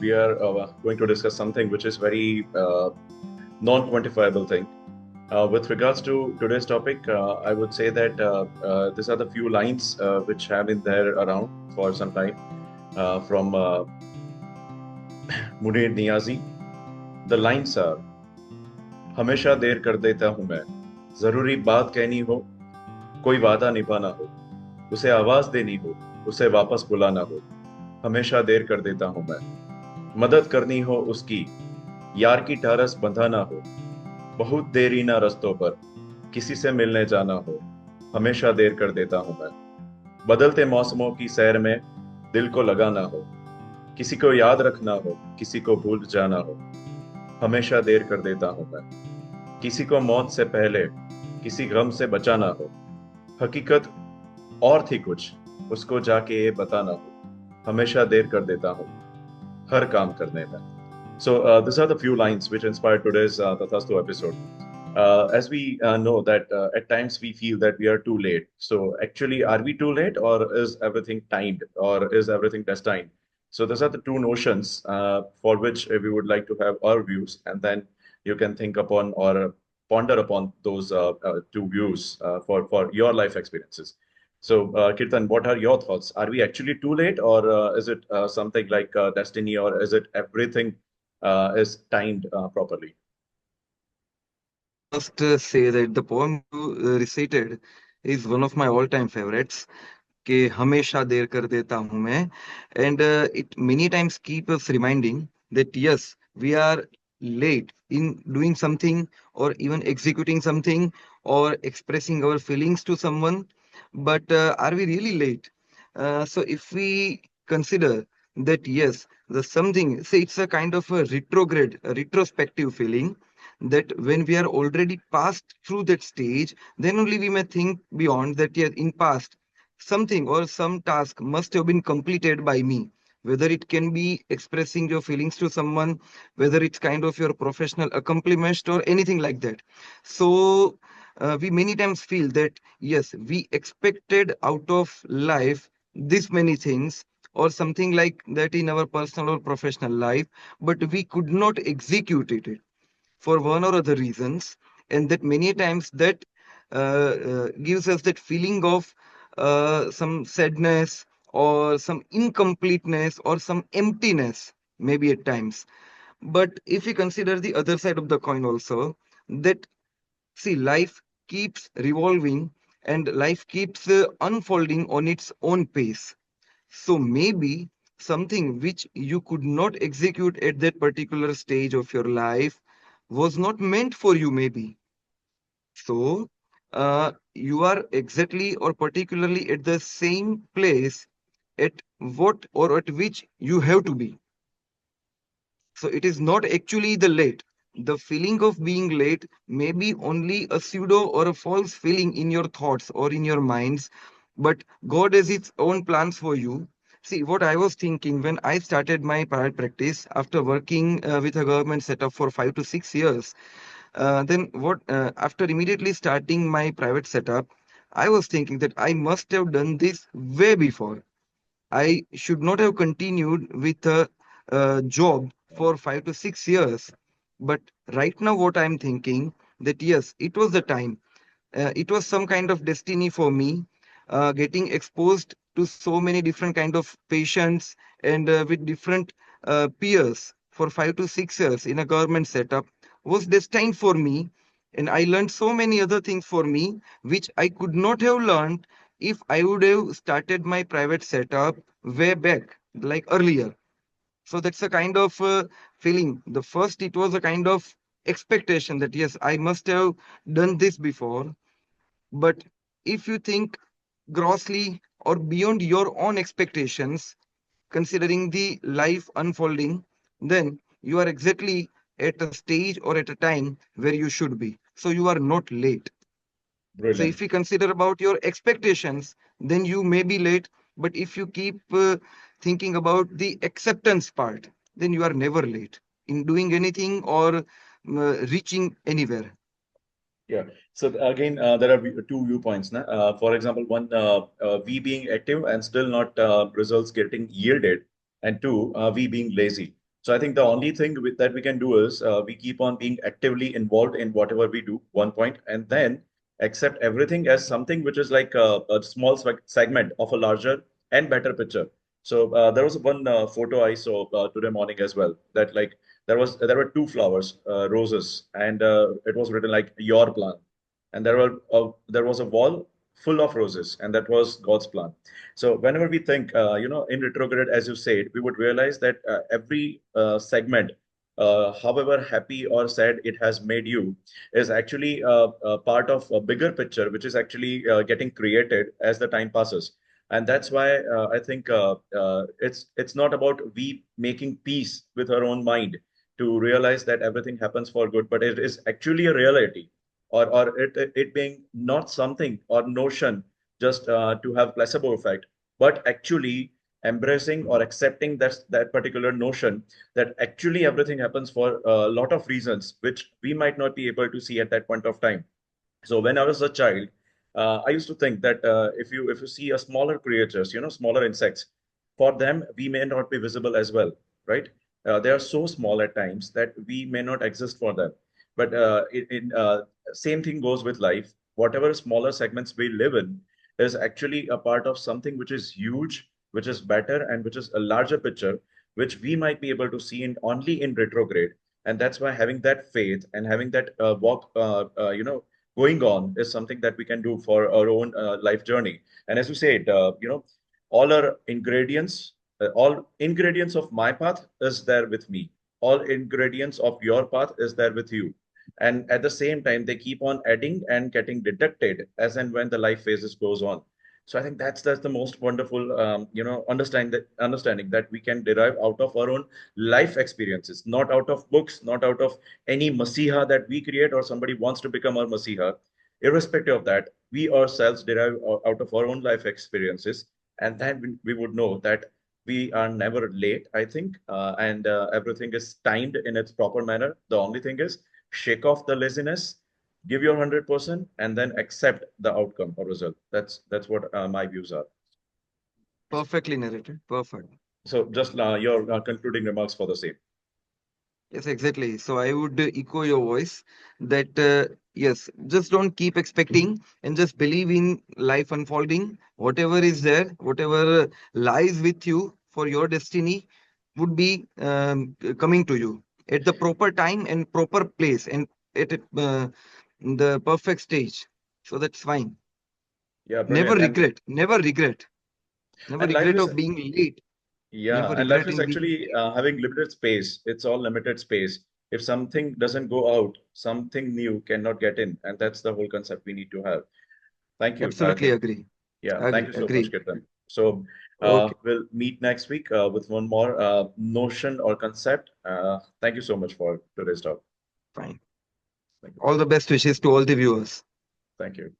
we are going to discuss something which is very non-quantifiable thing. With regards to today's topic, I would say that these are the few lines which have been there around for some time from Munir Niazi. The lines are: हमेशा देर कर देता हूं मैं, जरूरी बात कहनी हो, कोई वादा निभाना हो, उसे आवाज देनी हो, उसे वापस बुलाना हो, हमेशा देर कर देता हूं मैं, मदद करनी हो उसकी, यार की ढारस बंधाना हो, बहुत देरी ना रस्तों पर, किसी से मिलने जाना हो, हमेशा देर कर देता हूं मैं, बदलते मौसमों की सैर में दिल को लगाना हो, किसी को याद रखना हो, किसी को भूल जाना हो, हमेशा देर कर देता हूं मैं, किसी को मौत से पहले किसी गम से बचाना हो, हकीकत और थी कुछ, उसको जाके ये बताना हो, हमेशा देर कर देता हूं हर काम करने में. So these are the few lines which inspired today's Tathaastu episode. As we know that at times we feel that we are too late. So actually, are we too late, or is everything timed, or is everything destined? So those are the two notions for which we would like to have our views, and then you can think upon or ponder upon those two views for your life experiences. So, Kirtan, what are your thoughts? Are we actually too late, or is it something like destiny, or is it everything is timed properly? I must say that the poem you recited is one of my all-time favorites. कि हमेशा देर कर देता हूं मैं, and it many times keep us reminding that yes, we are late in doing something or even executing something or expressing our feelings to someone. But are we really late? So if we consider that yes, the something, say it's a kind of a retrograde, a retrospective feeling, that when we are already passed through that stage, then only we may think beyond that. Yes, in past something or some task must have been completed by me, whether it can be expressing your feelings to someone, whether it's kind of your professional accomplishment or anything like that. So we many times feel that yes, we expected out of life this many things or something like that in our personal or professional life, but we could not execute it for one or other reasons, and that many times that gives us that feeling of some sadness or some incompleteness or some emptiness maybe at times. But if we consider the other side of the coin also, that see, life keeps revolving and life keeps unfolding on its own pace. So maybe something which you could not execute at that particular stage of your life was not meant for you, maybe. So you are exactly or particularly at the same place at what or at which you have to be. So it is not actually the late. The feeling of being late may be only a pseudo or a false feeling in your thoughts or in your minds, but God has its own plans for you. See, what I was thinking when I started my private practice after working with a government setup for 5 to 6 years, then what after immediately starting my private setup, I was thinking that I must have done this way before. I should not have continued with a job for 5 to 6 years. But right now, what I'm thinking that yes, it was the time. It was some kind of destiny for me, getting exposed to so many different kind of patients and with different peers for 5 to 6 years in a government setup was destined for me. And I learned so many other things for me, which I could not have learned if I would have started my private setup way back, like earlier. So that's a kind of feeling. The first, it was a kind of expectation that yes, I must have done this before. But if you think grossly or beyond your own expectations, considering the life unfolding, then you are exactly at a stage or at a time where you should be. So you are not late. So Brilliant. if you consider about your expectations, then you may be late. But if you keep thinking about the acceptance part, then you are never late in doing anything or reaching anywhere. Yeah. So again, there are two viewpoints. Na? For example, one, we being active and still not results getting yielded, and two, we being lazy. So I think the only thing that we can do is we keep on being actively involved in whatever we do, one point, and then accept everything as something which is like a small segment of a larger and better picture. So there was one photo I saw today morning as well, that like there were two flowers, roses, and it was written like your plan, and there was a wall full of roses, and that was God's plan. So whenever we think, in retrograde, as you said, we would realize that every segment, however happy or sad it has made you, is actually a part of a bigger picture, which is actually getting created as the time passes. And that's why I think it's not about we making peace with our own mind to realize that everything happens for good, but it is actually a reality, or it being not something or notion just to have placebo effect, but actually embracing or accepting that particular notion that actually everything happens for a lot of reasons which we might not be able to see at that point of time. So when I was a child, I used to think that if you see a smaller creatures, smaller insects, for them we may not be visible as well, right? They are so small at times that we may not exist for them. But same thing goes with life. Whatever smaller segments we live in is actually a part of something which is huge, which is better, and which is a larger picture, which we might be able to see in only in retrograde. And that's why having that faith and having that walk, going on is something that we can do for our own life journey. And as you said, all ingredients of my path is there with me. All ingredients of your path is there with you. And at the same time, they keep on adding and getting deducted as and when the life phases goes on. So I think that's the most wonderful, understanding that we can derive out of our own life experiences, not out of books, not out of any masiha that we create or somebody wants to become our masiha. Irrespective of that, we ourselves derive out of our own life experiences, and then we would know that we are never late, I think, and everything is timed in its proper manner. The only thing is shake off the laziness, give your 100%, and then accept the outcome or result. That's what my views are. Perfectly narrated. Perfect. So just your concluding remarks for the same. Yes, exactly. So I would echo your voice that yes, just don't keep expecting and just believe in life unfolding. Whatever is there, whatever lies with you for your destiny would be coming to you at the proper time and proper place and at the perfect stage. So that's fine. Yeah, Never brilliant. regret, never regret, never And life regret is of being late, Yeah, never and life regret is in being actually late. having limited space. It's all limited space. If something doesn't go out, something new cannot get in, and that's the whole concept we need to have. Thank you. I Absolutely think, agree. yeah, thank Agree, you so much, agree. Kirtan. So Okay, we'll meet next week with one more notion or concept. Thank you so much for today's talk. fine. Thank you. All the best wishes to all the viewers. Thank you.